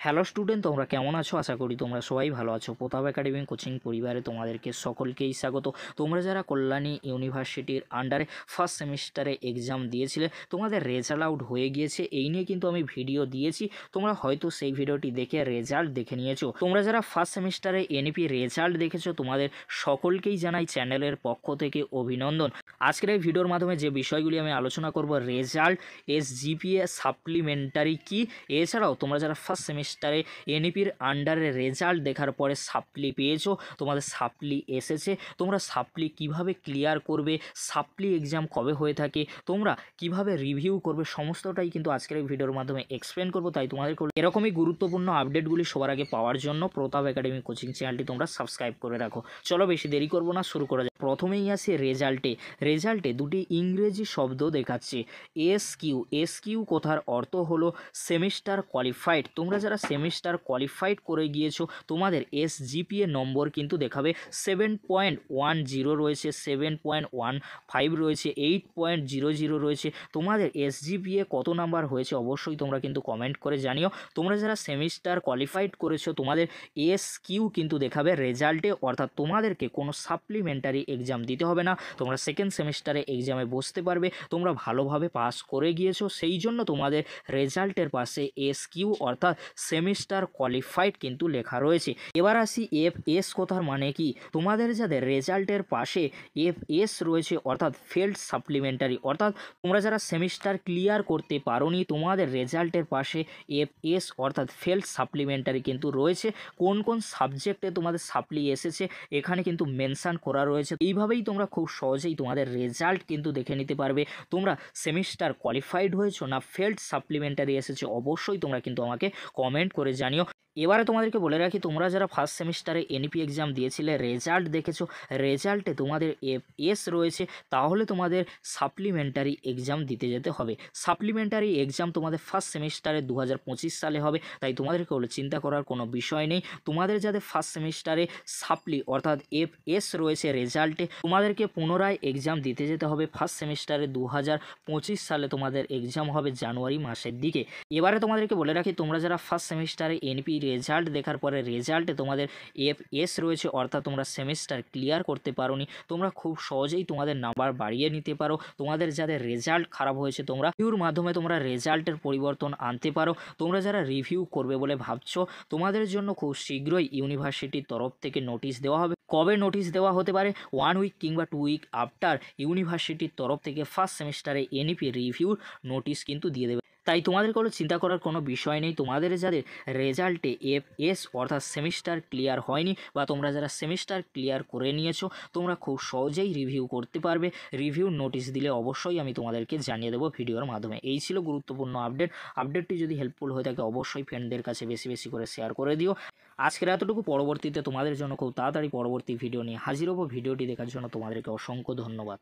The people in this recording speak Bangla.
হ্যালো স্টুডেন্ট, তোমরা কেমন আছো? আশা করি তোমরা সবাই ভালো আছো। প্রতাপ একাডেমি কোচিং পরিবারে তোমাদেরকে সকলকেই স্বাগত। তোমরা যারা কল্যাণী ইউনিভার্সিটির আন্ডারে ফার্স্ট সেমিস্টারে এক্সাম দিয়েছিলে, তোমাদের রেজাল্ট আউট হয়ে গিয়েছে, এই নিয়ে কিন্তু আমি ভিডিও দিয়েছি। তোমরা হয়তো সেই ভিডিওটি দেখে রেজাল্ট দেখে নিয়েছো। তোমরা যারা ফার্স্ট সেমিস্টারে এনইপি রেজাল্ট দেখেছো, তোমাদের সকলকেই জানাই চ্যানেলের পক্ষ থেকে অভিনন্দন। আজকের এই ভিডিওর মাধ্যমে যে বিষয়গুলি আমি আলোচনা করব, রেজাল্ট, এসজিপিএ সাপ্লিমেন্টারি কি, এছাড়াও তোমরা যারা ফার্স্ট সেমিস্টারে এনইপির আন্ডারে রেজাল্ট দেখার পরে সাপ্লি পেয়েছো, তোমাদের সাপ্লি এসেছে, তোমরা সাপ্লি কিভাবে ক্লিয়ার করবে, সাপ্লি এক্সাম কবে হয়ে থাকে, তোমরা কিভাবে রিভিউ করবে, সমস্তটাই কিন্তু আজকের এই ভিডিওর মাধ্যমে এক্সপ্লেন করবো। তাই তোমাদের এরকমই গুরুত্বপূর্ণ আপডেটগুলি সবার আগে পাওয়ার জন্য প্রতাপ একাডেমি কোচিং চ্যানেলটি তোমরা সাবস্ক্রাইব করে রাখো। চলো বেশি দেরি করবো না, শুরু করা যায়। প্রথমেই আসে রেজাল্টে দুটি ইংরেজি শব্দ দেখাচ্ছে, এসকিউ কথার অর্থ হলো সেমিস্টার কোয়ালিফাইড। তোমরা যারা সেমিস্টার কোয়ালিফাইড করে গিয়েছো, তোমাদের এসজিপিএ নম্বর কিন্তু দেখাবে 7.10 রয়েছে, 7.15 রয়েছে, 8.00 রয়েছে। তোমাদের এসজিপিএ কত নাম্বার হয়েছে অবশ্যই তোমরা কিন্তু কমেন্ট করে জানিও। তোমরা যারা সেমিস্টার কোয়ালিফাইড করেছো, তোমাদের এসকিউ কিন্তু দেখাবে রেজাল্টে, অর্থাৎ তোমাদেরকে কোনো সাপ্লিমেন্টারি এক্সাম দিতে হবে না, তোমরা সেকেন্ড সেমিস্টারে এক্সামে বসতে পারবে। তোমরা ভালোভাবে পাস করে গিয়েছো, সেই জন্য তোমাদের রেজাল্টের পাশে এসকিউ অর্থাৎ সেমিস্টার কোয়ালিফাইড কিন্তু লেখা রয়েছে। এবার আসি এফএস কথার মানে কি। তোমাদের যাদের রেজাল্টের পাশে এফএস রয়েছে অর্থাৎ ফেল্ড সাপ্লিমেন্টারি, অর্থাৎ তোমরা যারা সেমিস্টার ক্লিয়ার করতে পারোনি, তোমাদের রেজাল্টের পাশে এফএস অর্থাৎ ফেল্ড সাপ্লিমেন্টারি কিন্তু রয়েছে। কোন কোন সাবজেক্টে তোমাদের সাপ্লি এসেছে এখানে কিন্তু মেনশান করা রয়েছে। এইভাবেই তোমরা খুব সহজেই তোমাদের রেজাল্ট কিন্তু দেখে নিতে পারবে। তোমরা সেমিস্টার কোয়ালিফাইড হয়েছো না ফেল্ড সাপ্লিমেন্টারি এসেছে, অবশ্যই তোমরা কিন্তু আমাকে কমেন্ট করে জানিও। এবারে তোমাদেরকে বলে রাখি, তোমরা যারা ফার্স্ট সেমিস্টারে এনইপি এক্সাম দিয়েছিলে, রেজাল্ট দেখেছো, রেজাল্টে তোমাদের এফএস রয়েছে, তাহলে তোমাদের সাপ্লিমেন্টারি এক্সাম দিতে যেতে হবে। সাপ্লিমেন্টারি এক্সাম তোমাদের ফার্স্ট সেমিস্টারে 2025 সালে হবে, তাই তোমাদেরকে বলে চিন্তা করার কোনো বিষয় নেই। তোমাদের যাদের ফার্স্ট সেমিস্টারে সাপ্লি অর্থাৎ এফএস রয়েছে রেজাল্টে, তোমাদেরকে পুনরায় এক্সাম দিতে যেতে হবে। ফার্স্ট সেমিস্টারে 2025 সালে তোমাদের এক্সাম হবে জানুয়ারি মাসের দিকে। এবারে তোমাদেরকে বলে রাখি, তোমরা যারা ফার্স্ট সেমিস্টারে এনপি রেজাল্ট দেখার পরে রেজাল্টে তোমাদের এফএস রয়েছে, অর্থাৎ তোমরা সেমিস্টার ক্লিয়ার করতে পারোনি, তোমরা খুব সহজেই তোমাদের নাম্বার বাড়িয়ে নিতে পারো। তোমাদের যাদের রেজাল্ট খারাপ হয়েছে, তোমরা রিভিউর মাধ্যমে তোমরা রেজাল্টের পরিবর্তন আনতে পারো। তোমরা যারা রিভিউ করবে বলে ভাবছো, তোমাদের জন্য খুব শীঘ্রই ইউনিভার্সিটির তরফ থেকে নোটিশ দেওয়া হবে। কবে নোটিশ দেওয়া হতে পারে? 1 উইক কিংবা 2 উইক আফটার ইউনিভার্সিটির তরফ থেকে ফার্স্ট সেমিস্টারে এনইপি রিভিউর নোটিশ কিন্তু দিয়ে দেবে। তাই তোমাদের কোনো চিন্তা করার কোনো বিষয় নেই। তোমাদের যাদের রেজাল্টে এফএস অর্থাৎ সেমিস্টার ক্লিয়ার হয়নি, বা তোমরা যারা সেমিস্টার ক্লিয়ার করে নিয়েছো, তোমরা খুব সহজেই রিভিউ করতে পারবে। রিভিউ নোটিশ দিলে অবশ্যই আমি তোমাদেরকে জানিয়ে দেবো ভিডিওর মাধ্যমে। এই ছিল গুরুত্বপূর্ণ আপডেটটি যদি হেল্পফুল হয়ে থাকে অবশ্যই ফ্রেন্ডদের কাছে বেশি বেশি করে শেয়ার করে দিও। আজকের এতটুকু, পরবর্তীতে তোমাদের জন্য খুব তাড়াতাড়ি পরবর্তী ভিডিও নিয়ে হাজির হবো। ভিডিওটি দেখার জন্য তোমাদেরকে অসংখ্য ধন্যবাদ।